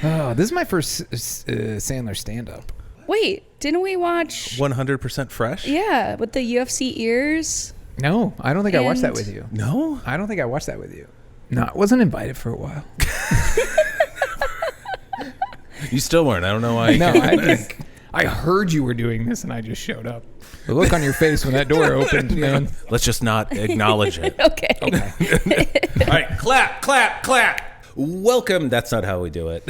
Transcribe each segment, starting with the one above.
Oh, this is my first Sandler stand-up. Wait, didn't we watch 100% Fresh? Yeah, with the UFC ears? No, I don't think I watched that with you. No? I don't think I watched that with you. No, I wasn't invited for a while. You still weren't. I don't know why. No, I heard you were doing this and I just showed up. The look on your face when that door opened, man. Let's just not acknowledge it. Okay. All right, clap, clap, clap. Welcome. That's not how we do it.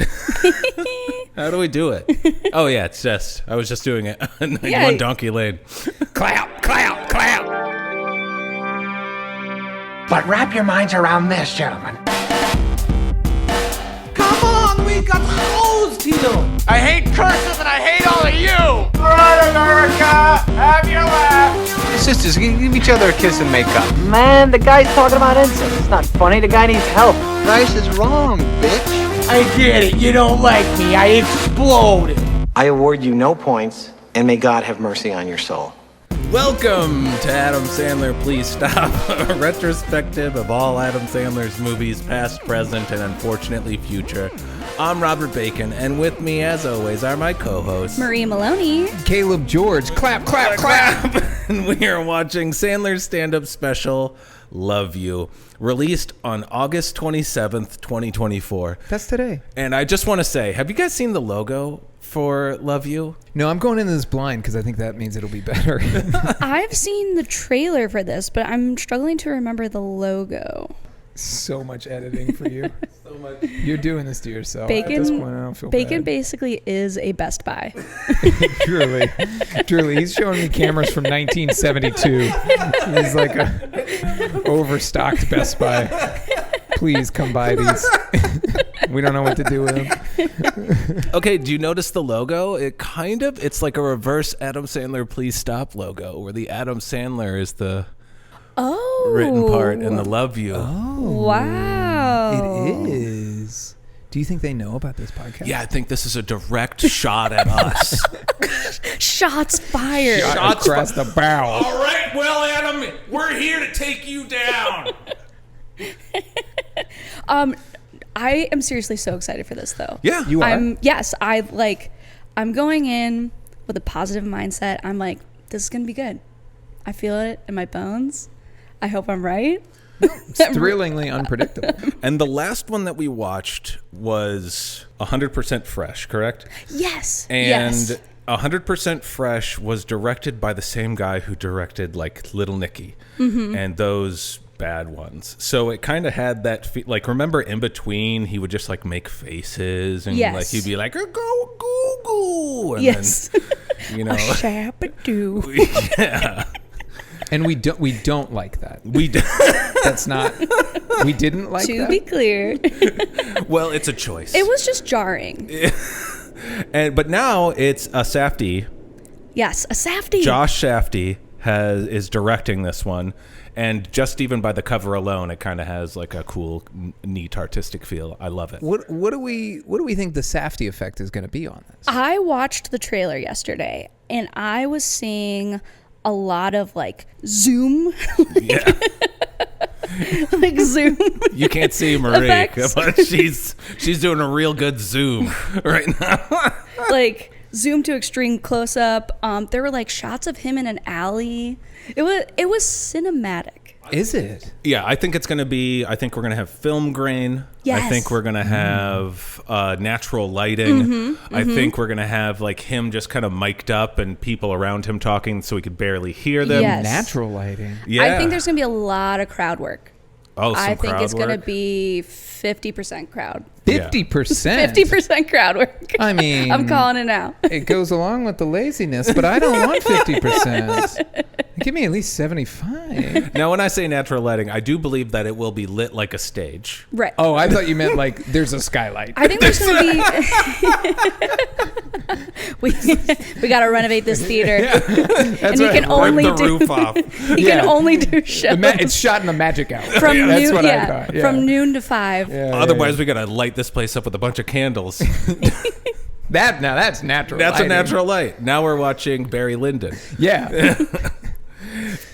How do we do it? Oh, yeah, it's just, I was just doing it on 91 Donkey Lane. Clap, clap, clap. But wrap your minds around this, gentlemen. Come on, we got hosed here. I hate curses and I hate all of you! All right, America, have your laugh. Sisters, give each other a kiss and make up. Man, the guy's talking about incest. It's not funny. The guy needs help. Price is wrong, bitch. I get it, you don't like me, I exploded. I award you no points, and may God have mercy on your soul. Welcome to Adam Sandler Please Stop, a retrospective of all Adam Sandler's movies, past, present, and unfortunately future. I'm Robert Bacon, and with me, as always, are my co-hosts, Marie Maloney. Caleb George. Clap, clap, clap. And we are watching Sandler's stand-up special, Love You, released on August 27th, 2024. That's today. And I just want to say, have you guys seen the logo for Love You? No, I'm going into this blind because I think that means it'll be better. I've seen the trailer for this, but I'm struggling to remember the logo. So much editing for you. So much. You're doing this to yourself. Bacon, At this point, I don't feel Bacon bad. basically is a Best Buy. Truly. He's showing me cameras from 1972. He's like a overstocked Best Buy. Please come buy these. We don't know what to do with them. Okay, do you notice the logo? It's like a reverse Adam Sandler Please Stop logo, where the Adam Sandler is the written part and the Love You. Oh. Wow. It is. Do you think they know about this podcast? Yeah, I think this is a direct shot at us. Shots fired. Shots across the bow. All right, well, Adam, we're here to take you down. I am seriously so excited for this, though. Yeah, You are? I'm going in with a positive mindset. I'm like, this is gonna be good. I feel it in my bones. I hope I'm right. It's thrillingly unpredictable. And the last one that we watched was 100% Fresh, correct? Yes. And yes. 100% Fresh was directed by the same guy who directed like Little Nicky and those bad ones. So it kind of had that like, remember In Between, he would just like make faces and like he'd be like, go goo goo. And yes. then, you know, Shabba-doo. yeah. And we don't like that. That's not. We didn't like To that. be clear. Well, it's a choice. It was just jarring. But now it's a Safdie. Yes, a Safdie. Josh Safdie is directing this one, and just even by the cover alone, it kind of has like a cool, neat artistic feel. I love it. What do we think the Safdie effect is going to be on this? I watched the trailer yesterday, and I was seeing a lot of like zoom. Yeah. Like zoom. You can't see Marie, effects. but she's doing a real good zoom right now. Like zoom to extreme close up. There were like shots of him in an alley. It was cinematic. Is it? Yeah, I think it's going to be, I think we're going to have film grain. Yes. I think we're going to have natural lighting. I think we're going to have like him just kind of mic'd up and people around him talking so we could barely hear them. Yes. Natural lighting. Yeah. I think there's going to be a lot of crowd work. Oh, some I think crowd it's going to work? be 50% crowd. 50%. 50% crowd work. I mean, I'm calling it now. It goes along with the laziness, but I don't want 50%. Give me at least 75. Now, when I say natural lighting, I do believe that it will be lit like a stage. Right. Oh, I thought you meant like there's a skylight. I think there's going to be... we got to renovate this theater. And you can only Rip the roof off. You can only do shows. It's shot in the Magic Hour. From That's noon, what I thought. Yeah. From noon to 5. Yeah, Otherwise, we got to light this place up with a bunch of candles. That's natural. That's lighting. a natural light. Now we're watching Barry Lyndon. Yeah.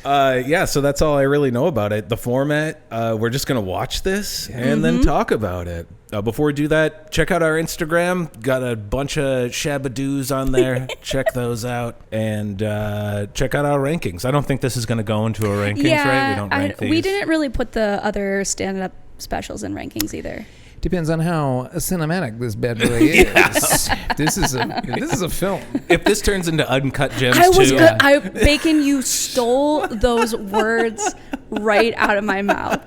Yeah, so that's all I really know about it. The format, we're just going to watch this and then talk about it. Before we do that, check out our Instagram. Got a bunch of shabadoos on there. Check those out. And check out our rankings. I don't think this is going to go into our rankings, right? We don't rank these. We didn't really put the other stand-up specials in rankings either. Depends on how cinematic this bad boy is. This is a film. If this turns into Uncut Gems Bacon, you stole those words right out of my mouth.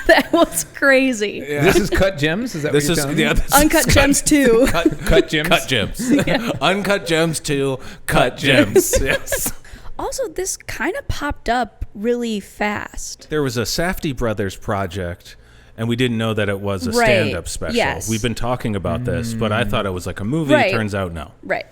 That was crazy. Yeah. This is Cut Gems? Is that what you're telling me? Uncut Gems 2. Cut Gems? Cut Gems. Yeah. Uncut Gems 2. Cut Gems. Yes. Also, this kind of popped up really fast. There was a Safdie Brothers project, and we didn't know that it was a stand-up special. Yes. We've been talking about this, but I thought it was like a movie. Right. Turns out, no. Right.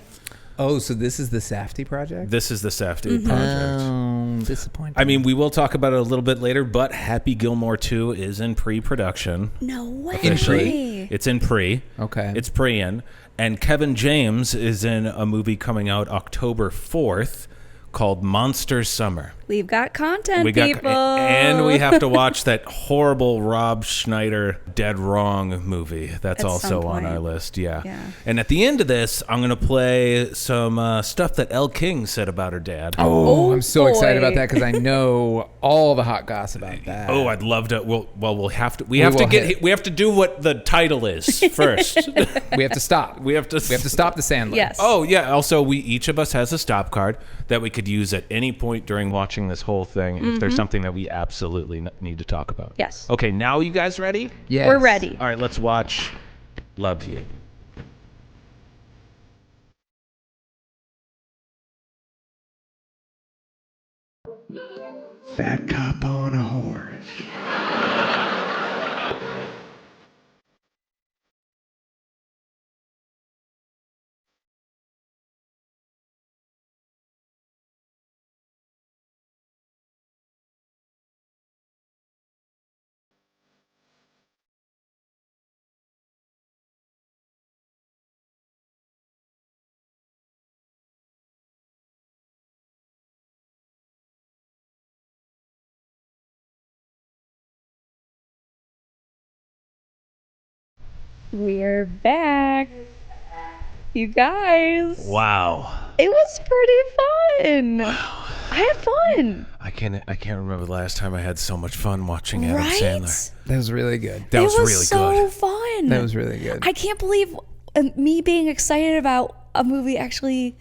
Oh, so this is the Safdie project? This is the Safdie project. Oh, disappointing. I mean, we will talk about it a little bit later, but Happy Gilmore 2 is in pre-production. No way. Officially. It's in pre. Okay. It's pre-in. And Kevin James is in a movie coming out October 4th called Monster Summer. We've got content, people. And we have to watch that horrible Rob Schneider Dead Wrong movie. That's also on our list. Yeah. And at the end of this, I'm going to play some stuff that Elle King said about her dad. Oh, I'm so excited about that because I know all the hot gossip about that. Oh, I'd love to. We'll have to. We have to do what the title is first. We have to stop. We have to stop the Sandler. Yes. Oh yeah. Also, each of us has a stop card that we could use at any point during watching this whole thing if there's something that we absolutely need to talk about. Yes. Okay, now you guys ready? Yes. We're ready. All right, let's watch Love You. Fat cop on a horse. We're back. You guys. Wow. It was pretty fun. Wow. I had fun. I can't remember the last time I had so much fun watching Adam Right? Sandler. That was really good. That was really so good. fun. That was really good. I can't believe me being excited about a movie actually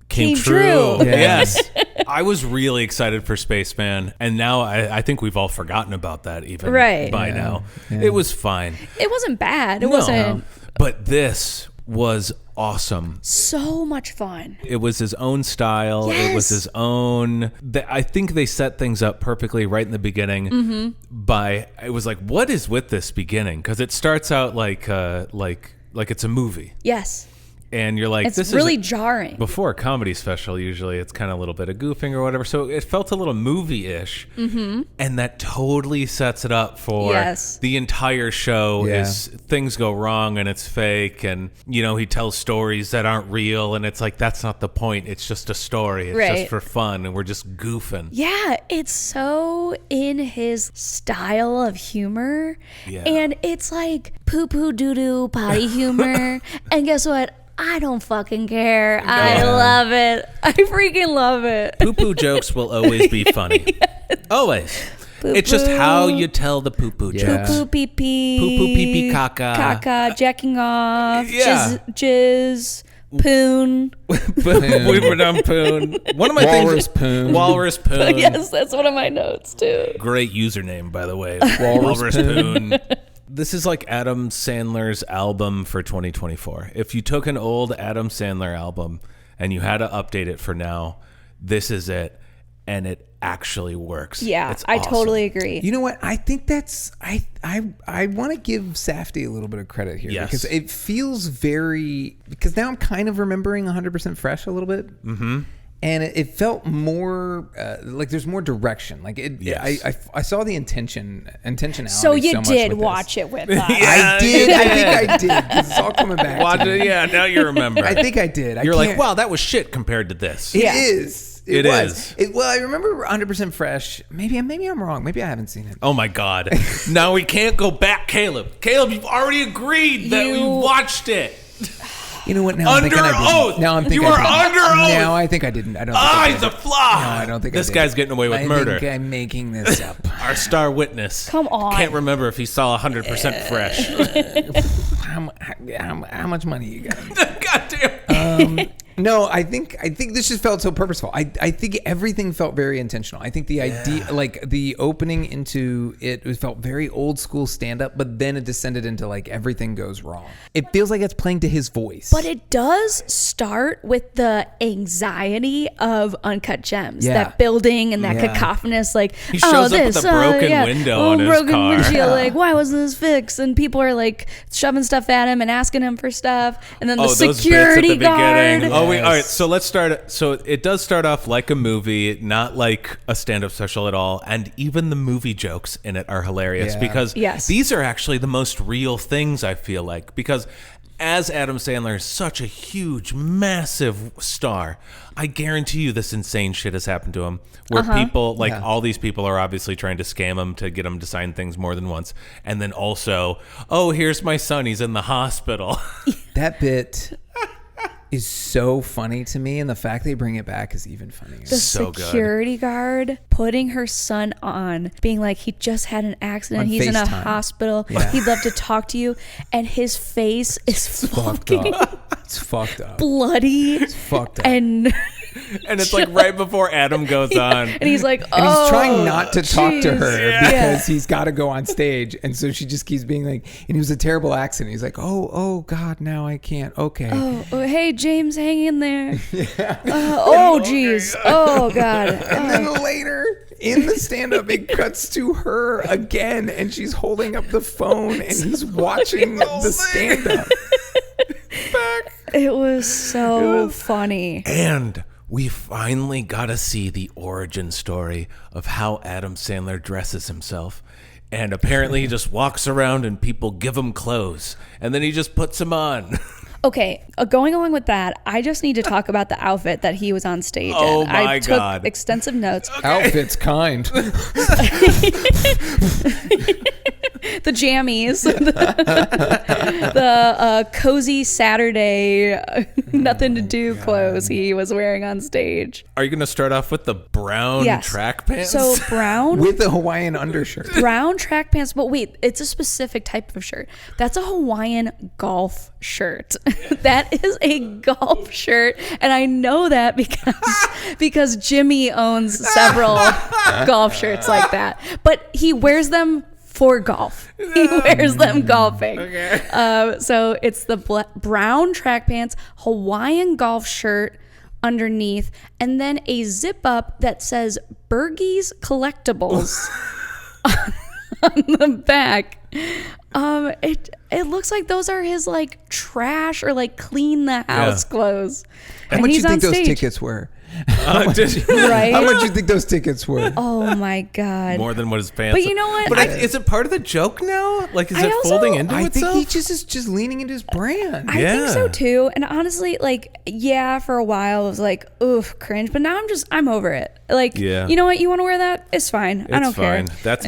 Came true. Yeah. Yes. I was really excited for Spaceman, and now I think we've all forgotten about that even by now. Yeah. It was fine. It wasn't bad. It wasn't. But this was awesome. So much fun. It was his own style. Yes. It was his own. I think they set things up perfectly right in the beginning. It was like, what is with this beginning? Because it starts out like it's a movie. Yes. And you're like, It's this really is jarring. Before a comedy special, usually it's kind of a little bit of goofing or whatever. So it felt a little movie-ish. And that totally sets it up for the entire show. Is things go wrong and it's fake. And, he tells stories that aren't real. And it's like, that's not the point. It's just a story. It's just for fun. And we're just goofing. Yeah, it's so in his style of humor. Yeah. And it's like poo-poo doo-doo potty humor. And guess what? I don't fucking care. I love it. I freaking love it. Poo-poo jokes will always be funny. Always. Poo-poo. It's just how you tell the poo-poo jokes. Poo-poo pee-pee. Poo-poo pee-pee caca. Caca, jacking off. Yeah. Jizz. Poon. We were done poon. One of my Walrus things. poon. Walrus poon. Yes, that's one of my notes too. Great username, by the way. Walrus poon. This is like Adam Sandler's album for 2024. If you took an old Adam Sandler album and you had to update it for now, this is it. And it actually works. Yeah, It's I awesome. totally agree. You know what? I think that's I want to give Safdie a little bit of credit here because it feels because now I'm kind of remembering 100% Fresh a little bit. Mm-hmm. And it felt more like there's more direction. Like I saw the intentionality. So you much did with watch this. it with us. I did. I think I did. 'Cause it's all coming back. Watch to me. it. Yeah, now you remember. I think I did. You're like, wow, that was shit compared to this. It is. It was. is. Well, I remember 100% Fresh. Maybe I'm wrong. Maybe I haven't seen it. Oh my God. Now we can't go back, Caleb. Caleb, you've already agreed that we watched it. You know what? Now I'm thinking I didn't. Oath. Now I'm thinking You I are didn't. under oath. No, I think I didn't. I don't think I He's did. a flaw. No, I don't think this I did. guy's getting away with murder. I think I'm making this up. Our star witness. Come on. Can't remember if he saw 100% fresh. How much money you got? Goddamn. No, I think this just felt so purposeful. I think everything felt very intentional. I think the idea, like the opening into it felt very old school stand up, but then it descended into like everything goes wrong. It feels like it's playing to his voice. But it does start with the anxiety of Uncut Gems, that building and that cacophonous, like, he shows up with a broken window on his broken car. windshield, like, why wasn't this fixed? And people are like shoving stuff at him and asking him for stuff, and then the security guard. All right, so let's start. So it does start off like a movie, not like a stand-up special at all. And even the movie jokes in it are hilarious because these are actually the most real things, I feel like. Because as Adam Sandler is such a huge, massive star, I guarantee you this insane shit has happened to him. Where people, like all these people are obviously trying to scam him to get him to sign things more than once. And then also, oh, here's my son, he's in the hospital. That bit is so funny to me, and the fact they bring it back is even funnier. The security guard putting her son on, being like, he just had an accident, On he's in a FaceTime. hospital, he'd love to talk to you, and his face is fucking It's fucked up. bloody. It's fucked up. And it's like right before Adam goes on. And he's like, and he's trying not to talk to her jeez. because he's got to go on stage. And so she just keeps being like, and he was a terrible accident. He's like, oh God, now I can't. Okay. Oh, hey, James, hang in there. Oh, jeez. Oh, God. And then later in the stand-up, it cuts to her again, and she's holding up the phone, and he's watching the stand-up. It was so funny. And we finally got to see the origin story of how Adam Sandler dresses himself. And apparently he just walks around and people give him clothes. And then he just puts them on. Okay, going along with that, I just need to talk about the outfit that he was on stage Oh in. my I took God. extensive notes. Outfit's kind. The jammies, the cozy Saturday, nothing to do clothes he was wearing on stage. Are you going to start off with the brown track pants? So brown with the Hawaiian undershirt. Brown track pants, but wait, it's a specific type of shirt. That's a Hawaiian golf shirt. That is a golf shirt, and I know that because Jimmy owns several golf shirts like that. But he wears them for golf. He wears them golfing. Okay. So it's the brown track pants, Hawaiian golf shirt underneath, and then a zip up that says Bergie's Collectibles on the back. It looks like those are his like trash or like clean the house clothes. How much do you think those tickets were? Right? How much do you think those tickets were? Oh my God. More than what his pants. But you know what? But is it part of the joke now? Like, is it folding into I itself? think he just is just leaning into his brand. I think so too. And honestly, like, yeah, for a while it was like, oof, cringe. But now I'm over it. Like, you know what? You want to wear that? It's fine. I don't care.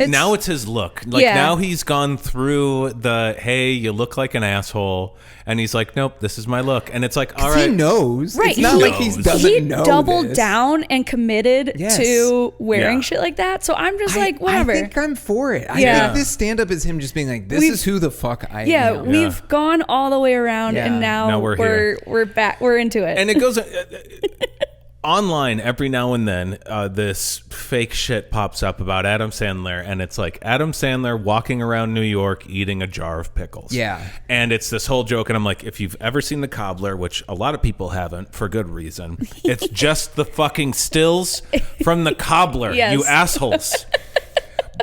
Now it's his look. Like now he's gone through the, hey, you look like an asshole. And he's like, nope, this is my look. And it's like, all right. He knows. Right. It's not like he doesn't know. He doubled down and committed to wearing shit like that. So I'm just like, whatever. I think I'm for it. I think this stand-up is him just being like, this is who the fuck I am. Yeah, we've gone all the way around, and now we're back. We're into it. And it goes online every now and then. This fake shit pops up about Adam Sandler, and it's like Adam Sandler walking around New York eating a jar of pickles. Yeah, and it's this whole joke, and I'm like, if you've ever seen The Cobbler, which a lot of people haven't for good reason, it's just the fucking stills from The Cobbler. You assholes.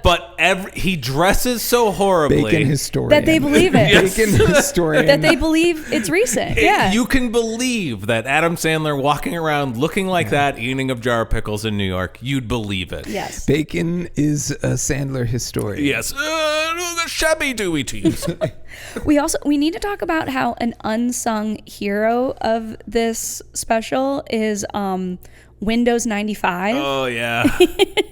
But he dresses so horribly Bacon historian. That they believe it. Bacon historian. That they believe it's recent. Yeah. You can believe that Adam Sandler walking around looking like that, eating a jar of pickles in New York, you'd believe it. Yes. Bacon is a Sandler historian. Yes. Shabby dooey to use. We need to talk about how an unsung hero of this special is Windows 95. Oh yeah,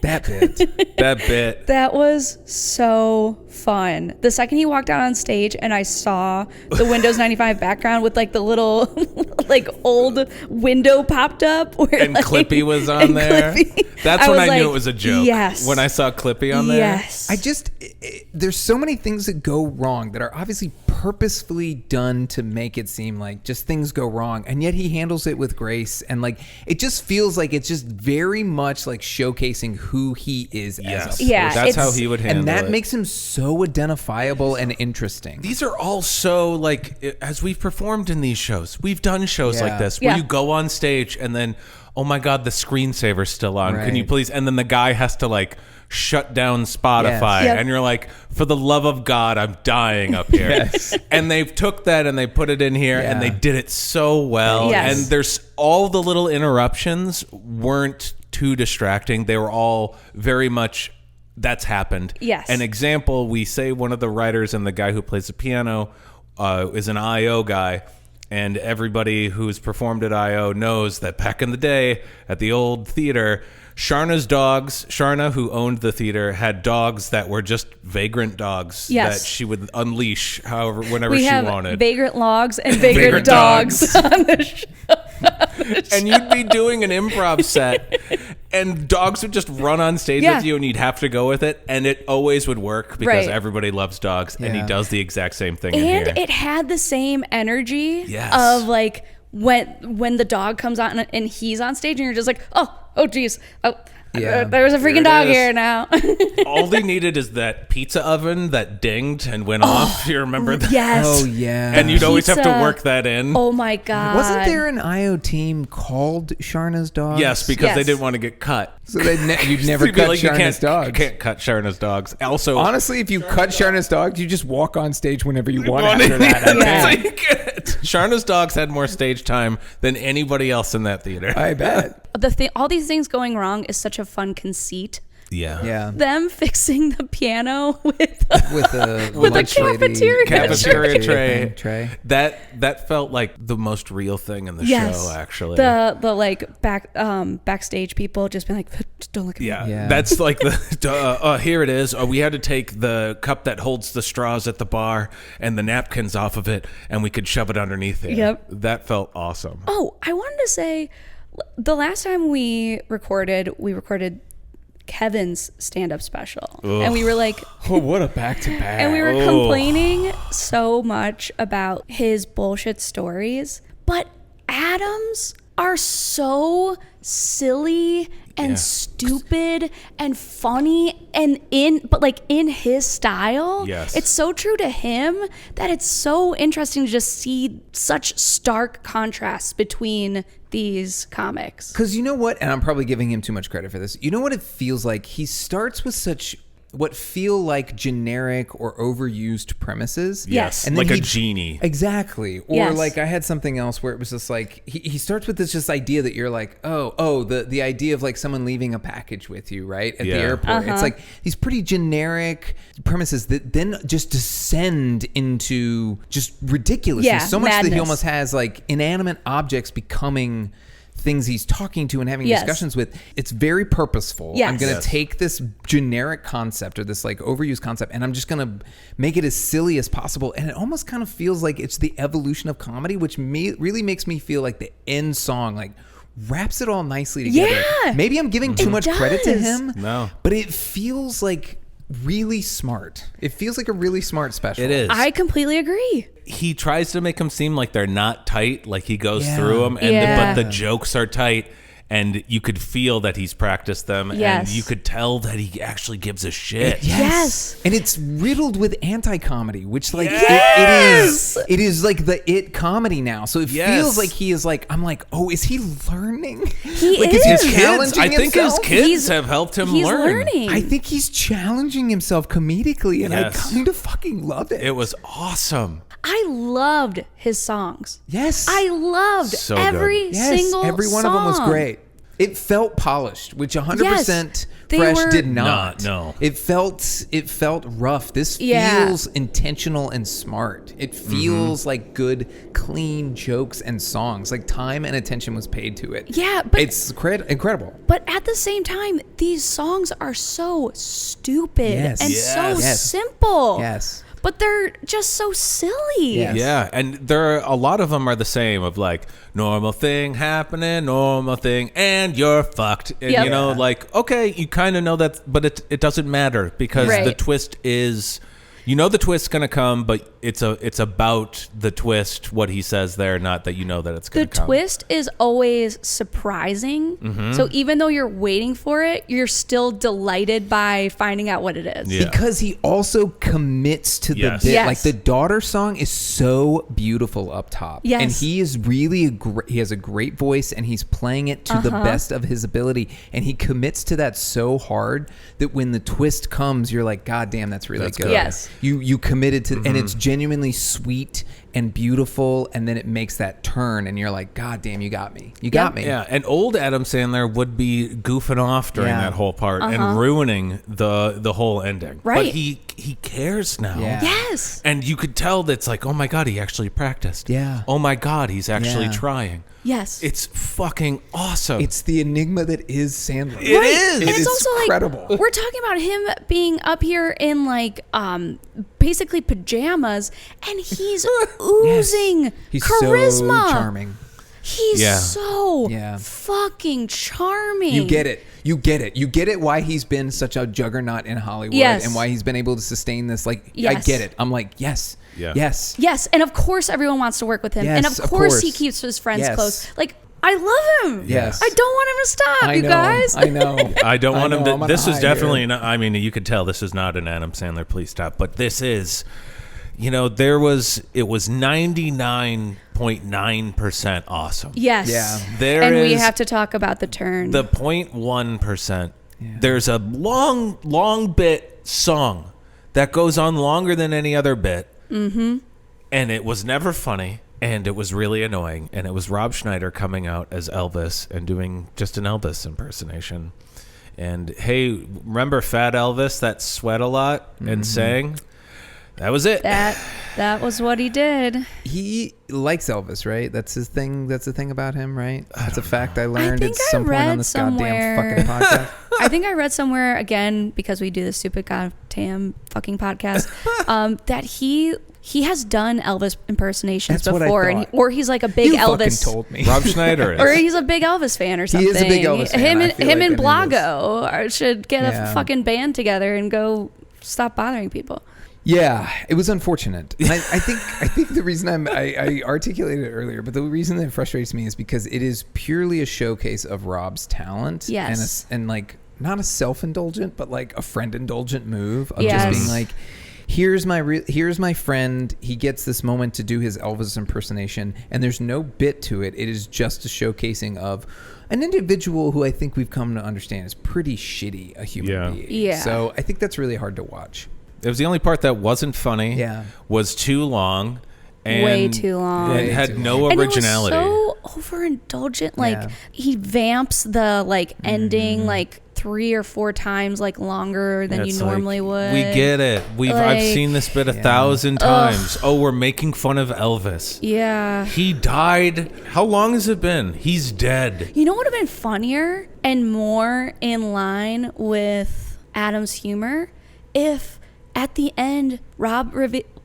That bit. that bit. That was so fun. The second he walked out on stage and I saw the Windows 95 background with like the little like old window popped up where, And like, Clippy was on and there. Clippy. That's when was I knew like, it was a joke. Yes. When I saw Clippy on there. Yes. There's so many things that go wrong that are obviously purposefully done to make it seem like just things go wrong, and yet he handles it with grace, and like it just feels like it's just very much like showcasing who he is Yes. as a Yeah, That's how it's- he would handle and that it. makes him so identifiable and interesting. These are all so like, as we've performed in these shows, we've done shows Yeah. like this where Yeah. you go on stage and then, oh my God, the screensaver's still on. Can you Right. please? And then the guy has to like shut down Spotify, Yes. Yep. and you're like, for the love of God, I'm dying up here. Yes. And they've took that and they put it in here, and Yeah. they did it so well. Yes. And there's all the little interruptions weren't too distracting. They were all very much. That's happened. Yes. An example, we say one of the writers and the guy who plays the piano is an I.O. guy, and everybody who's performed at I.O. knows that back in the day at the old theater, Sharna's dogs, Sharna, who owned the theater, had dogs that were just vagrant dogs Yes. that she would unleash whenever we she have wanted. vagrant logs and vagrant, Vagrant dogs, dogs. on the show. And you'd be doing an improv set, and dogs would just run on stage Yeah. with you, and you'd have to go with it, and it always would work because Right. everybody loves dogs, and he Yeah. does the exact same thing in And here. it had the same energy Yes. of like when the dog comes on and he's on stage and you're just like, oh geez, Yeah. there was a freaking it dog is. here now. All they needed is that pizza oven that dinged and went off. You remember that? Yes. Oh yeah. And you'd always have to Pizza. work that in. Oh my god. Wasn't there an IO team called Sharna's Dogs? Yes, because they Yes. didn't want to get cut. So you'd never You'd be cut like, you Sharna's dogs. You can't cut Sharna's dogs. Also, Honestly, if you cut Sharna's dogs, you just walk on stage whenever you want One- after that. I think. Yeah. So you get it. Sharna's dogs had more stage time than anybody else in that theater. I bet. all these things going wrong is such a fun conceit. Yeah. Yeah. Them fixing the piano with With the With a lunch lady- cafeteria Cafeteria tray. tray. That felt like the most real thing in the yes, show, actually. the like backstage people just been like, don't look at me. Yeah, Yeah. that's like the here it is. We had to take the cup that holds the straws at the bar and the napkins off of it, and we could shove it underneath there. Yep. That felt awesome. Oh, I wanted to say, the last time we recorded Kevin's stand-up special, and we were like, Oh, what a back-to-back. and we were complaining so much about his bullshit stories, but Adam's are so silly and Yeah. stupid and funny and in his style. Yes. It's so true to him that it's so interesting to just see such stark contrasts between these comics. Because you know what? And I'm probably giving him too much credit for this. You know what it feels like? He starts with such what feel like generic or overused premises. Yes. And then like a genie. Exactly. Or Yes. like I had something else where it was just like he starts with this just idea that you're like, the idea of like someone leaving a package with you, right? At Yeah. the airport. It's like these pretty generic premises that then just descend into just ridiculousness. Yeah, So much that he madness. almost has like inanimate objects becoming things he's talking to and having Yes. discussions with. It's very purposeful. Yes. I'm going to Yes. take this generic concept or this like overused concept and I'm just going to make it as silly as possible. And it almost kind of feels like it's the evolution of comedy, which really makes me feel like the end song like wraps it all nicely together. Yeah. Maybe I'm giving too It much credit to does. him. No. But it feels like really smart. It feels like a really smart special. It is. I completely agree. He tries to make them seem like they're not tight, like he goes Yeah. through them, and Yeah. but the jokes are tight, and you could feel that he's practiced them, Yes. and you could tell that he actually gives a shit. Yes. And it's riddled with anti-comedy, which like Yes! it is like the it comedy now. So it Yes. feels like he is like, I'm like, oh, is he learning? He like, is. he His kids, challenging I think his himself? kids He's- have helped him He's learn. learning. I think he's challenging himself comedically, and Yes. I kind of fucking love it. It was awesome. I loved his songs. Yes. I loved So every Yes, single every one of them was song. great. It felt polished, which 100% Fresh did not. No. It felt rough. This feels intentional and smart. It feels like good, clean jokes and songs. Like time and attention was paid to it. Yeah, but it's incredible. But at the same time, these songs are so stupid and so simple. Yes. But they're just so silly. Yes. Yeah, and there are a lot of them are the same of like normal thing happening, normal thing, and you're fucked. And you know, like, okay, you kind of know that, but it doesn't matter because the twist is, you know, the twist's gonna come, but it's about the twist, what he says there, not that you know that it's gonna come. The twist is always surprising. So even though you're waiting for it, you're still delighted by finding out what it is. Yeah. Because he also commits to the bit. Yes. Like the daughter song is so beautiful up top. Yes. And he is really, he has a great voice and he's playing it to the best of his ability. And he commits to that so hard that when the twist comes, you're like, God damn, that's really good. Yes. You committed to, and it's genuinely sweet and beautiful, and then it makes that turn, and you're like, God damn, you got me. You got me. Yeah, and old Adam Sandler would be goofing off during that whole part and ruining the whole ending. Right. But he cares now. Yeah. Yes. And you could tell that's like, oh my God, he actually practiced. Yeah. Oh my God, he's actually trying. Yes. It's fucking awesome. It's the enigma that is Sandler. It is. And it's also incredible. like, we're talking about him being up here in like basically pajamas, and he's oozing He's charisma. so charming. He's so fucking charming. You get it. You get it. You get it why he's been such a juggernaut in Hollywood and why he's been able to sustain this. Like, I get it. I'm like, yes. Yeah. Yes. Yes, and of course everyone wants to work with him. Yes, and of of course course. he keeps his friends Yes. close. Like, I love him. Yes. I don't want him to stop, I you know. guys. I know. I don't want him I'm to. on This a is high definitely here. not, I mean, you could tell this is not an Adam Sandler Please Stop, but this is, you know, it was 99.9% awesome. Yes. Yeah. And we have to talk about the turn. The 0.1%. There's a long bit song that goes on longer than any other bit. Mm-hmm. And it was never funny. And it was really annoying. And it was Rob Schneider coming out as Elvis and doing just an Elvis impersonation. And hey, remember Fat Elvis that sweat a lot and sang? That was it. That was what he did. He likes Elvis, right? That's his thing. That's the thing about him, right? That's a fact I learned think at I some point on read this somewhere- goddamn fucking podcast. I think I read somewhere, again, because we do this stupid goddamn fucking podcast, that he has done Elvis impersonations That's what I before, thought. or he's like a big You fucking Elvis. told me. Rob Schneider is. Or he's a big Elvis fan or something. He is a big Elvis fan. Him I and feel like I knew Blago should get Yeah. a fucking band together and go stop bothering people. Yeah, it was unfortunate. And I think the reason I articulated it earlier, but the reason that frustrates me is because it is purely a showcase of Rob's talent. Yes. And like not a self-indulgent, but like a friend-indulgent move of Yes. just being like, here's my friend. He gets this moment to do his Elvis impersonation, and there's no bit to it. It is just a showcasing of an individual who I think we've come to understand is pretty shitty a human being. Yeah. So I think that's really hard to watch. It was the only part that wasn't funny. Yeah. Was too long. And Way too long. It had no And originality. it was so overindulgent. Like, Yeah. he vamps the like ending like 3 or 4 times like longer than It's you normally like, would. We get it. I've Like- seen this bit 1,000 times. Oh, we're making fun of Elvis. Yeah. He died. How long has it been? He's dead. You know what would have been funnier and more in line with Adam's humor if at the end Rob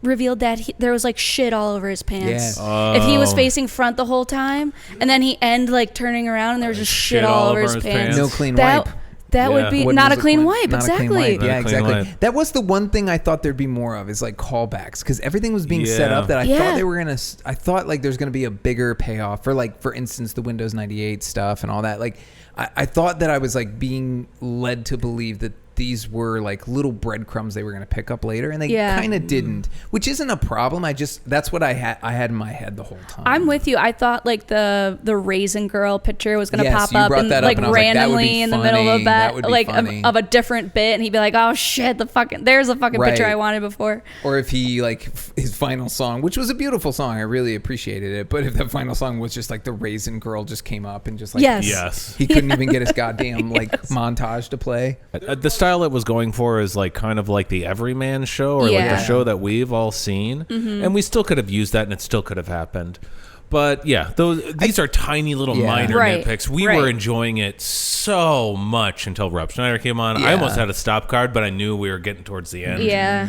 revealed that there was like shit all over his pants. Yeah. If he was facing front the whole time and then he like turning around and there was just shit all over his pants. No clean That- wipe. That would be What not a was clean the wipe, Not a clean exactly. wipe. Yeah, Not a clean exactly. wipe. That was the one thing I thought there'd be more of is like callbacks, because everything was being set up that I thought they were gonna. I thought like there's gonna be a bigger payoff for like, for instance, the Windows 98 stuff and all that. Like, I thought that I was like being led to believe that these were like little breadcrumbs they were going to pick up later, and they Yeah. kind of didn't, which isn't a problem. That's what I had in my head the whole time. I'm with you. I thought like the Raisin Girl picture was gonna Yes, pop you up brought and that up, like and I was like, that would be randomly in the middle funny. of That would be like funny. of a different bit, and he'd be like, "Oh shit, there's a fucking picture Right. I wanted before." Or if he like his final song, which was a beautiful song, I really appreciated it. But if the final song was just like the Raisin Girl just came up and just like Yes. he couldn't even get his goddamn like montage to play. The style it was going for is like kind of like the everyman show, or like Yeah. the show that we've all seen, and we still could have used that, and it still could have happened. But yeah, these are tiny little minor Right. nitpicks. We Right. were enjoying it so much until Rob Schneider came on. I Yeah. almost had a stop card, but I knew we were getting towards the end. Yeah.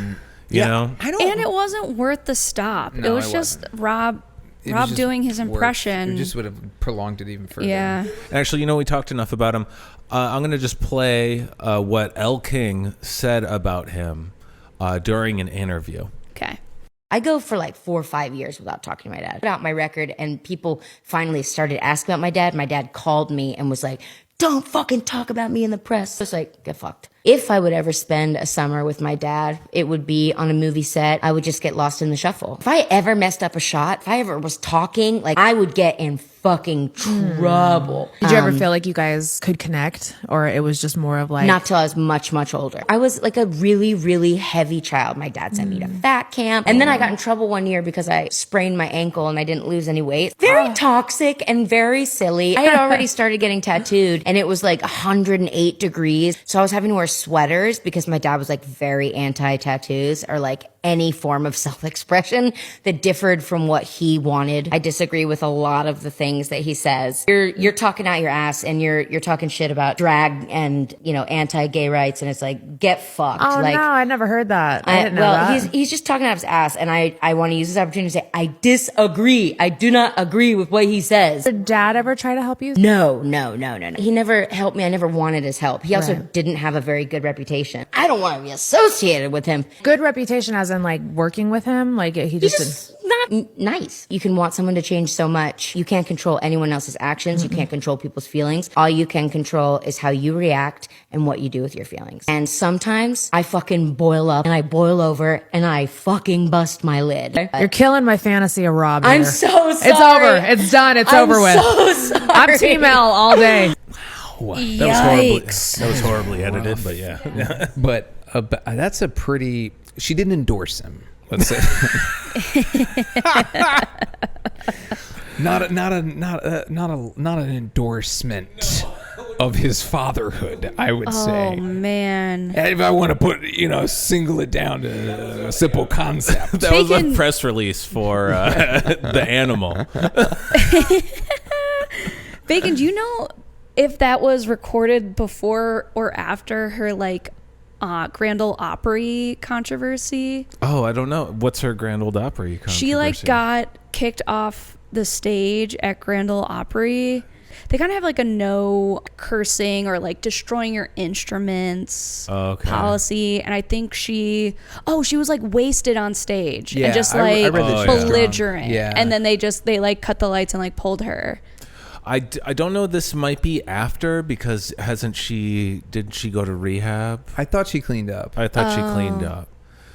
You know? I don't. And it wasn't worth the stop. No, it was it just wasn't. Rob it was just doing his work. impression. It just would have prolonged it even further. Yeah. Actually, we talked enough about him. I'm going to just play what Elle King said about him during an interview. Okay. I go for like 4 or 5 years without talking to my dad. Put out my record, and people finally started asking about my dad. My dad called me and was like, "Don't fucking talk about me in the press." I was like, get fucked. If I would ever spend a summer with my dad, it would be on a movie set. I would just get lost in the shuffle. If I ever messed up a shot, if I ever was talking, like I would get in fucking trouble. Did you ever feel like you guys could connect, or it was just more of like Not till I was much, much older. I was like a really, really heavy child. My dad sent me to fat camp. And then I got in trouble one year because I sprained my ankle and I didn't lose any weight. Very toxic and very silly. I had already started getting tattooed, and it was like 108 degrees. So I was having to wear sweaters because my dad was like very anti-tattoos, or like any form of self-expression that differed from what he wanted. I disagree with a lot of the things that he says. You're talking out your ass, and you're talking shit about drag and, anti-gay rights, and it's like, get fucked. Oh like, no, I never heard that. I didn't know that. he's just talking out his ass, and I want to use this opportunity to say, I disagree. I do not agree with what he says. Did dad ever try to help you? No. He never helped me. I never wanted his help. He also Right. didn't have a very good reputation. I don't want to be associated with him. Good reputation as in like working with him? Like he He's just just not nice. You can want someone to change so much. You can't control anyone else's actions. You can't control people's feelings. All you can control is how you react and what you do with your feelings. And sometimes I fucking boil up and I boil over and I fucking bust my lid. You're killing my fantasy of Rob here. I'm so sorry. It's over. It's done. It's over with. I'm so sorry. I'm Team L all day. Yikes. That was horribly edited, but yeah. But that's a pretty. She didn't endorse him. Let's say. not an endorsement of his fatherhood, I would say. Oh man. And if I want to put, single it down to a simple concept. That was a Bacon- press release for the animal. Bacon, do you know if that was recorded before or after her Grand Ole Opry controversy? Oh, I don't know. What's her Grand Ole Opry controversy? She got kicked off the stage at Grand Ole Opry. They kind of have a no cursing or destroying your instruments policy, and I think she was wasted on stage and just I read that she was belligerent. drunk. Yeah. And then they cut the lights and pulled her. I don't know. This might be after, because didn't she go to rehab? I thought she cleaned up. I thought she cleaned up.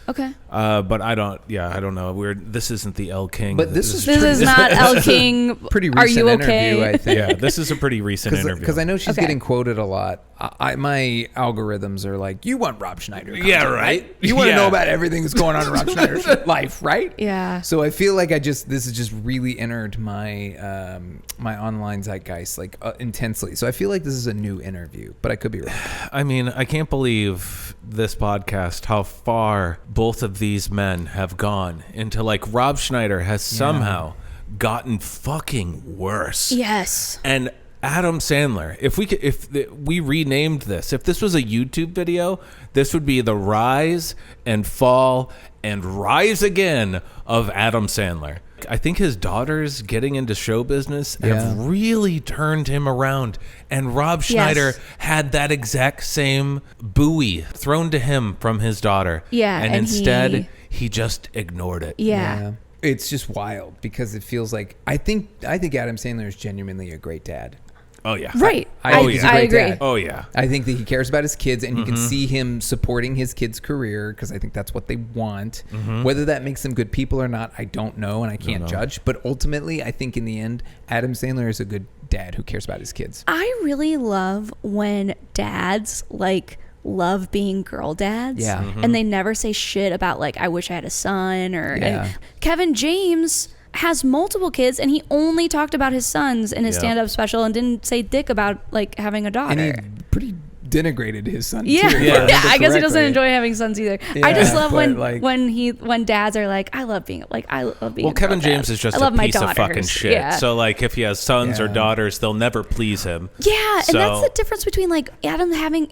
Okay. But I don't know. This isn't the Elle King. But this is not Elle King. Pretty Are you recent okay? interview, I think. Yeah, this is a pretty recent interview. Because I know she's Okay. getting quoted a lot. My algorithms are like, you want Rob Schneider content, Yeah, right. You want to Yeah. know about everything that's going on in Rob Schneider's life, right? Yeah. So I feel like this has just really entered my my online zeitgeist intensely. So I feel like this is a new interview, but I could be wrong. I mean, I can't believe this podcast, how far both of these men have gone into Rob Schneider has somehow gotten fucking worse. Yes. And Adam Sandler, if we renamed this, if this was a YouTube video, this would be the rise and fall and rise again of Adam Sandler. I think his daughters getting into show business have really turned him around. And Rob Schneider had that exact same buoy thrown to him from his daughter. Yeah, And and instead, he just ignored it. Yeah. It's just wild because it feels like I think Adam Sandler is genuinely a great dad. Oh yeah. Right. I think he's a I great agree. dad. Oh yeah. I think that he cares about his kids, and you can see him supporting his kids' career because I think that's what they want. Whether that makes them good people or not, I don't know, and I can't judge. But ultimately, I think in the end, Adam Sandler is a good dad who cares about his kids. I really love when dads like love being girl dads. Yeah. And they never say shit about like, I wish I had a son or Yeah. and Kevin James has multiple kids and he only talked about his sons in his stand-up special and didn't say dick about like having a daughter. And he pretty denigrated his son Yeah, too. yeah. Yeah, I guess he doesn't enjoy having sons either. I just love but, like- when dads are like, I love being Well, a Kevin girl James dad. is just I a love my piece of fucking daughters." shit. Yeah. So like, if he has sons or Yeah. daughters, they'll never please him. Yeah, So- and that's the difference between like Adam having.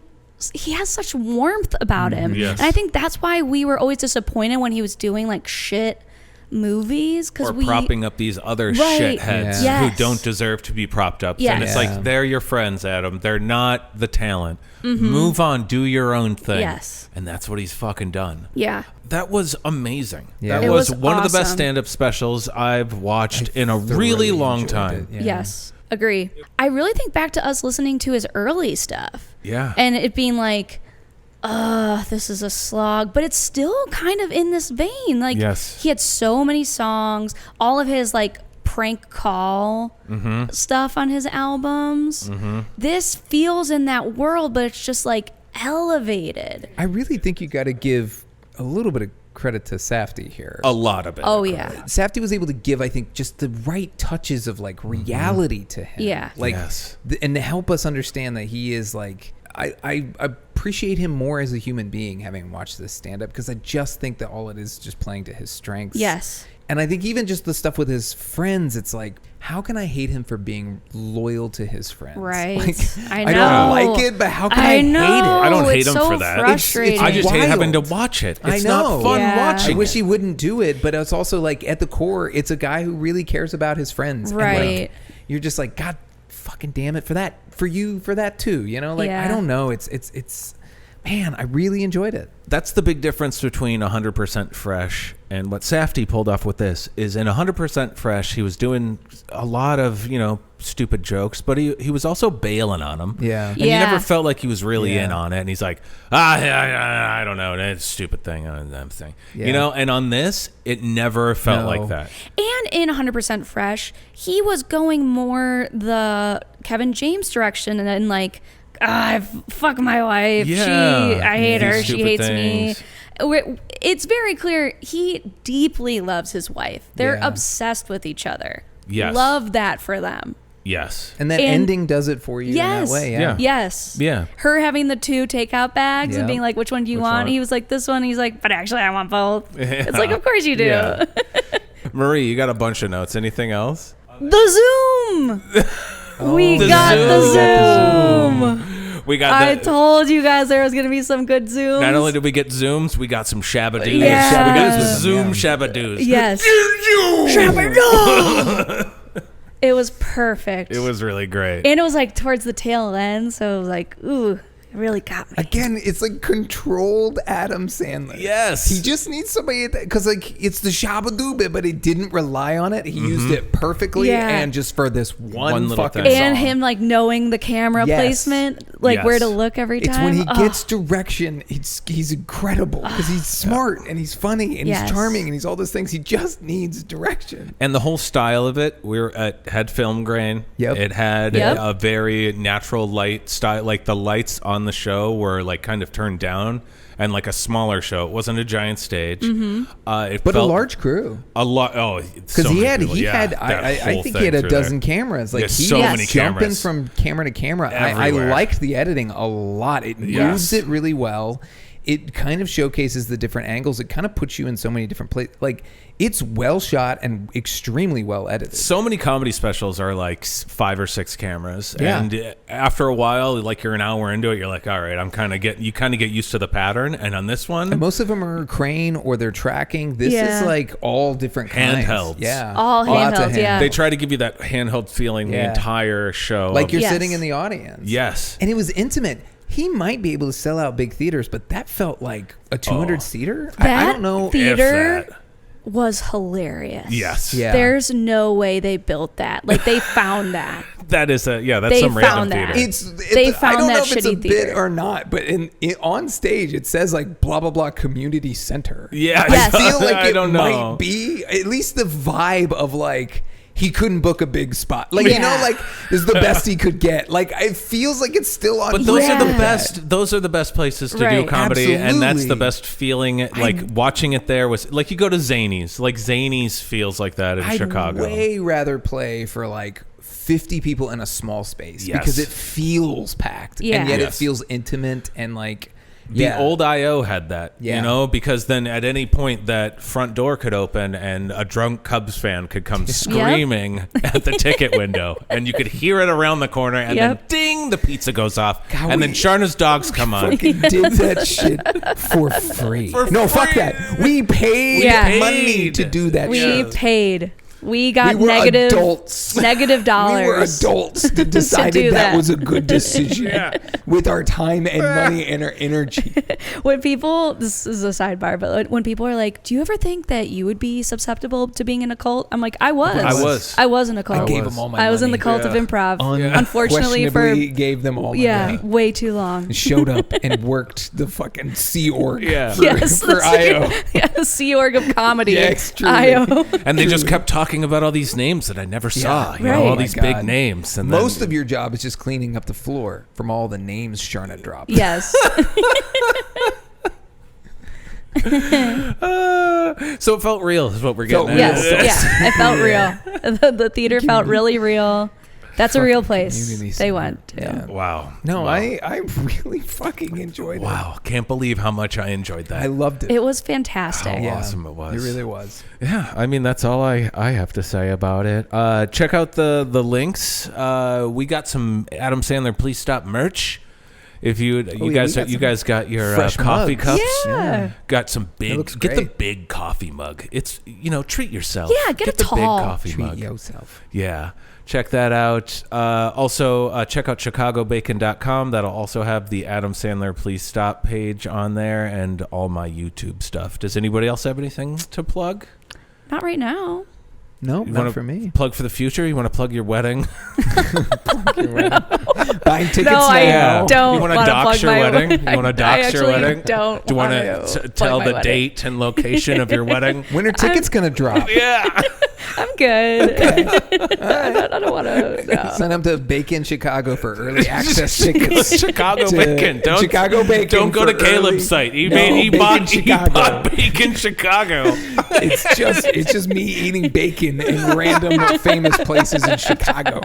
He has such warmth about him, Yes. and I think that's why we were always disappointed when he was doing like shit movies because Or we propping up these other Right. shitheads Yeah. who Yes. don't deserve to be propped up. Yes. And it's Yeah. like, they're your friends, Adam. They're not the talent. Move on, do your own thing. Yes. And that's what he's fucking done. Yeah, That was amazing. Yeah. That It was was one of the best awesome. stand-up specials I've watched in a Thoroughly really long enjoyed time. it, yeah. yes, agree. I really think back to us listening to his early stuff, Yeah. and it being like, this is a slog, but it's still kind of in this vein. Like, Yes. he had so many songs, all of his like prank call stuff on his albums. This feels in that world, but it's just like elevated. I really think you got to give a little bit of credit to Safdie here. A lot of it. Oh yeah, Safdie was able to give, I think, just the right touches of like reality to him. Yeah. Like, Yes. and to help us understand that he is like, I appreciate him more as a human being having watched this stand up because I just think that all it is just playing to his strengths. yes. And I think even just the stuff with his friends, it's like, how can I hate him for being loyal to his friends? Right. Like, I I don't know. like it, but how can I hate it? I don't hate it's him so for that. frustrating. I just hate wild. having to watch it. It's I know. not fun Yeah. watching I wish it. he wouldn't do it, but it's also like at the core, it's a guy who really cares about his friends. And, like, Right. you're just like, God fucking damn it for that, for you, for that too. You know, like, Yeah. I don't know. It's, man, I really enjoyed it. That's the big difference between 100% Fresh and what Safdie pulled off with this is in 100% Fresh, he was doing a lot of, stupid jokes, but he was also bailing on them. Yeah. And Yeah. you never felt like he was really Yeah. in on it. And he's like, I don't know. It's a stupid thing. That thing. Yeah. And on this, it never felt No. like that. And in 100% Fresh, he was going more the Kevin James direction and then like, fuck my wife. Yeah. I hate These her. She stupid hates things. me. It's very clear he deeply loves his wife. They're Yeah. obsessed with each other. Yes. Love that for them. Yes. And that And- ending does it for you Yes. in that way. Yeah. Yes. Yeah. Her having the 2 takeout bags Yeah. and being like, which one do you Which want? one? He was like, this one. He's like, but actually, I want both. Yeah. It's like, of course you do. Yeah. Marie, you got a bunch of notes. Anything else? The Zoom. We The got the Zoom. Zoom. We got I told you guys there was going to be some good Zooms. Not only did we get Zooms, we got some Shabadoos. Yeah. We got Shabadoos Zoom with Shabadoos. Yes. It was perfect. It was really great. And it was like towards the tail end. So it was like, ooh, it really got me. Again, it's like controlled Adam Sandler. Yes. He just needs somebody because like it's the shabadoo bit, but he didn't rely on it. He used it perfectly Yeah. and just for this one little fucking thing. And song. him like knowing the camera Yes. placement, like Yes. where to look every time. It's when he Oh. gets direction, he's incredible because he's smart and he's funny and Yes. he's charming and he's all those things. He just needs direction. And the whole style of it, had film grain. Yep. It had Yep. a very natural light style. Like the lights on the show were like kind of turned down and like a smaller show. It wasn't a giant stage. Mm-hmm. It But a felt large crew. a lot. Oh, Because so he many had, people. he Yeah, had. that I whole think thing he had a through dozen there. cameras. Like Yeah, he so was many jumping cameras. from camera to camera. I Everywhere. liked the editing a lot. It Yes. moves it really well. It kind of showcases the different angles. It kind of puts you in so many different places. Like it's well shot and extremely well edited. So many comedy specials are like 5 or 6 cameras, Yeah. and after a while, like you're an hour into it, you're like, all right, you kind of get used to the pattern. And on this one, And most of them are crane or they're tracking. This Yeah. is like all different kinds. Handhelds. Yeah, All Lots of handhelds, yeah. they try to give you that handheld feeling the Yeah. entire show. Like you're Yes. sitting in the audience. Yes. And it was intimate. He might be able to sell out big theaters, but that felt like a 200-seater. I That don't know. theater if that. was hilarious. Yes. Yeah. There's no way they built that. Like they found that. That's They some random found that. theater. They I found don't that know if it's a shitty bit theater. or not, but on stage it says like blah blah blah community center. Yeah, Yes. I feel like I it don't know. might be at least the vibe of like he couldn't book a big spot. Like you know, Yeah. like is the best he could get. Like it feels like it's still on. But those are the Yeah. best. Those are the best places to do Right. comedy, and that's the Absolutely. best feeling. Like watching it there was like you go to Zanies. Like Zanies feels like that in I'd Chicago. way rather play for like 50 people in a small space Yes. because it feels packed Yeah. and yet Yes. it feels intimate and like The old IO had that, Yeah. you know, because then at any point that front door could open and a drunk Cubs fan could come screaming at the ticket window, and you could hear it around the corner, and then ding, the pizza goes off, God, and then Sharna's dogs come on. fucking did that shit for free. No, fuck free. that. We paid Yeah. money to do that We shit. paid. We got We were negative adults. negative dollars. We were adults that decided do that that. was a good decision with our time and money and our energy. When people, this is a sidebar, but when people are like, "Do you ever think that you would be susceptible to being in a cult?" I'm like, I was. I was in a cult. I gave them all my I was in the money. cult of improv. Unfortunately, Unquestionably gave them all my money. way too long. Showed up and worked the fucking Sea Org Yeah. for, Yes, for the IO. the Sea Org of comedy. Yes, truly. IO. And they just kept talking about all these names that I never saw. You know, right. all Oh my these God. big names. And Most then, of your job is just cleaning up the floor from all the names Sharna dropped. Yes. so it felt real, is what we're getting at. Yes. Yeah. It felt real. The theater felt really real. That's a real place community they center. went to. Yeah. Wow. No, Wow. I really fucking enjoyed it. Wow. Can't believe how much I enjoyed that. I loved it. It was fantastic. How awesome it was. It really was. Yeah, I mean that's all I have to say about it. Check out the links. We got some Adam Sandler Please Stop merch. If you guys got your fresh coffee mugs. cups. Yeah. Got some big. looks Get the great. big coffee mug. It's treat yourself. Yeah, get a the big tall. coffee Treat mug. yourself. Yeah. Check that out. Also, check out chicagobacon.com. That'll also have the Adam Sandler Please Stop page on there and all my YouTube stuff. Does anybody else have anything to plug? Not right now. No, You not wanna for me. Plug for the future? You want to plug your wedding? Buying tickets No, I now. don't. You want to wanna dox plug your my wedding? You wedding. want to I dox your actually wedding? don't Do you want wanna to plug tell my the wedding. date and location of your wedding? When are tickets going to drop? Yeah. I'm good. I don't want to. No. Sign up to Bacon Chicago for early access tickets. Chicago to Bacon. Don't Chicago Bacon. Don't go to for Caleb's early- site. He No, bought Chicago. Bacon Chicago. It's just me eating bacon in random famous places in Chicago.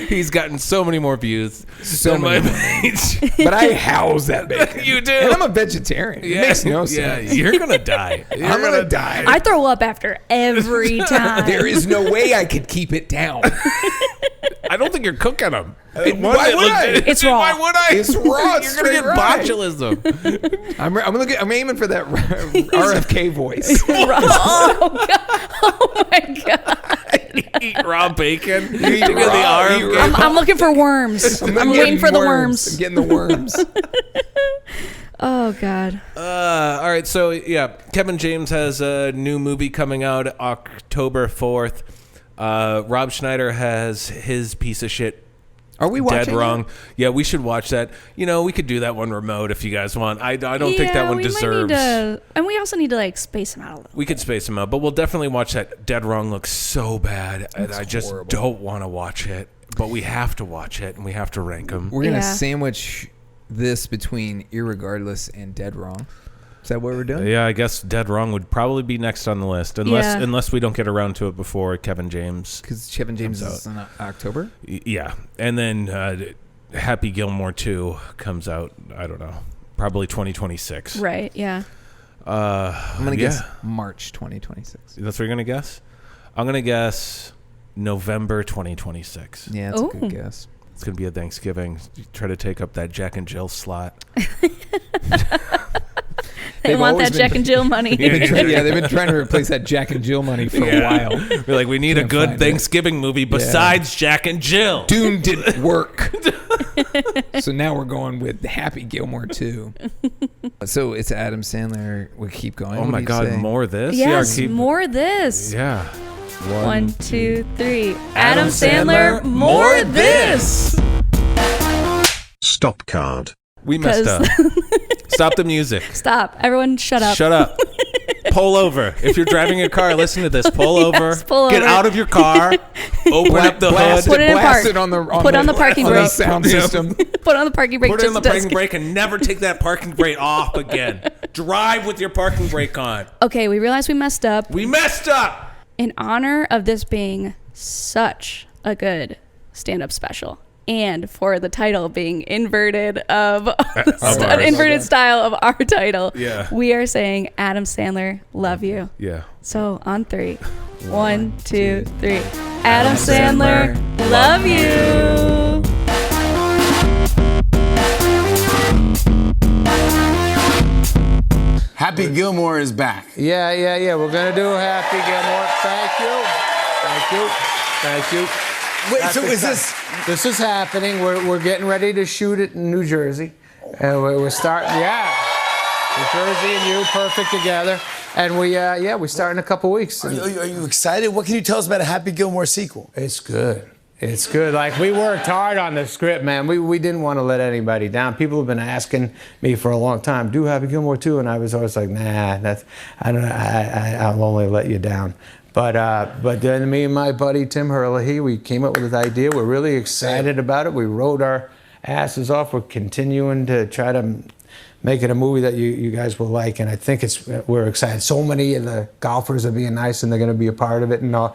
He's gotten so many more views So than my many page. But I house that bacon. You do. And I'm a vegetarian. It makes no Yeah, sense. you're gonna die. I'm gonna die. I throw up after every time. There is no way I could keep it down. I don't think you're cooking them. Why would I? It's raw. Why would I? It's raw. You're gonna get botulism. I'm aiming for that RFK voice. Oh, God. Oh my God. Eat raw bacon. Eat You get the raw, RFK. eat raw. I'm looking for worms. I'm getting waiting for the I'm worms. getting the worms. Oh God. All right, so yeah, Kevin James has a new movie coming out October 4th. Rob Schneider has his piece of shit Are we watching Dead Wrong. Yeah, we should watch that. You know, we could do that one remote if you guys want. I don't think that one we might deserves. need to, and we also need to like space them out a little. We could space them out, but we'll definitely watch that. Dead Wrong looks so bad, and I just don't want to watch it. But we have to watch it, and we have to rank them. We're gonna Yeah. sandwich this between Irregardless and Dead Wrong. Is that what we're doing? Yeah, I guess Dead Wrong would probably be next on the list, unless we don't get around to it before Kevin James. Because Kevin James is in October. Yeah, and then Happy Gilmore 2 comes out. I don't know, probably 2026. Right. Yeah. I'm gonna guess March 2026. That's what you're gonna guess. I'm gonna guess November 2026. Yeah, that's a Ooh. good guess. It's gonna be a Thanksgiving. Try to take up that Jack and Jill slot. They want that Jack and Jill money. They've been trying to replace that Jack and Jill money for a while. We're like, we need a Can't good find Thanksgiving movie besides Jack and Jill. Dune didn't work. So now we're going with Happy Gilmore 2. So it's Adam Sandler. We keep going. Oh What my do you God, say? more of this? Yes. Yeah, More of this. Yeah. 1, 2, 3. Adam Sandler, more this. Stop card. We messed up. Stop the music. Stop. Everyone shut up. Shut up. Pull over. If you're driving a car, listen to this. Pull over. Pull Get over. out of your car. Open up the hood. Put it in blast park. it on the Put on the parking on the brake. sound system. Put on the parking brake. Put it on the just a parking second. brake and never take that parking brake off again. Drive with your parking brake on. Okay, we realized we messed up. We messed up. In honor of this being such a good stand-up special, and for the title being inverted of an inverted style of our title, we are saying Adam Sandler, love you. Yeah. So on 3. 1, 2, 3. Adam Sandler, love you. Happy Gilmore is back. Yeah. We're gonna do Happy Gilmore. Thank you. Wait, so is this? This is happening. We're getting ready to shoot it in New Jersey, and we're starting. Yeah, New Jersey and you perfect together, and we start in a couple weeks. Are you excited? What can you tell us about a Happy Gilmore sequel? It's good. It's good. Like, we worked hard on the script, man. We didn't want to let anybody down. People have been asking me for a long time, do Happy Gilmore 2? And I was always like, nah, I'll only let you down. But then me and my buddy Tim Herlihy, we came up with this idea. We're really excited about it. We wrote our asses off. We're continuing to try to make it a movie that you guys will like, and I think we're excited. So many of the golfers are being nice, and they're going to be a part of it, and a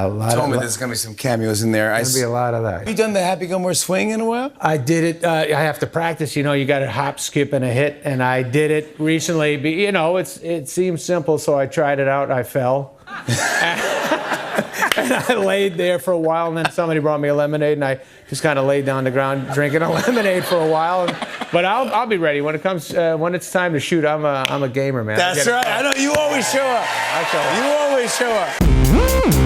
lot. Told me there's going to be some cameos in there. There's going to be a lot of that. Have you done the Happy Gilmore swing in a while? I did it. I have to practice. You got to hop, skip, and a hit, and I did it recently. It seems simple, so I tried it out. And I fell. And I laid there for a while, and then somebody brought me a lemonade, and I just kind of laid down on the ground drinking a lemonade for a while. But I'll be ready when it comes when it's time to shoot. I'm a gamer, man. That's right. I know you always show up. You always show up.